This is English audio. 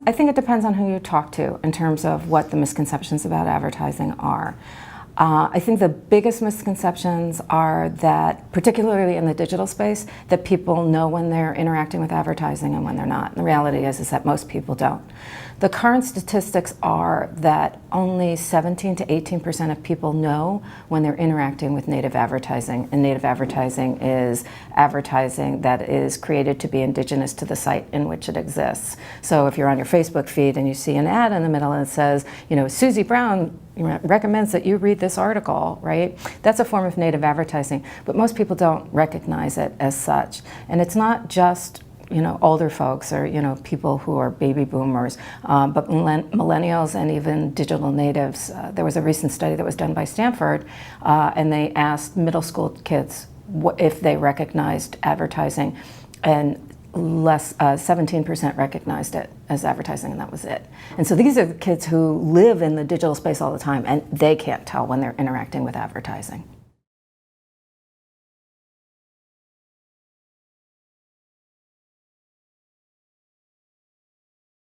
I think it depends on who you talk to in terms of what the misconceptions about advertising are. I think the biggest misconceptions are that, particularly in the digital space, that people know when they're interacting with advertising and when they're not. And the reality is that most people don't. The current statistics are that only 17 to 18% of people know when they're interacting with native advertising. And native advertising is advertising that is created to be indigenous to the site in which it exists. So if you're on your Facebook feed and you see an ad in the middle and it says, you know, Susie Brown recommends that you read this article, right? That's a form of native advertising, but most people don't recognize it as such. And it's not just, you know, older folks or, you know, people who are baby boomers, but millennials and even digital natives. There was a recent study that was done by Stanford, and they asked middle school kids if they recognized advertising, and 17% recognized it as advertising, and that was it. And so these are the kids who live in the digital space all the time, and they can't tell when they're interacting with advertising.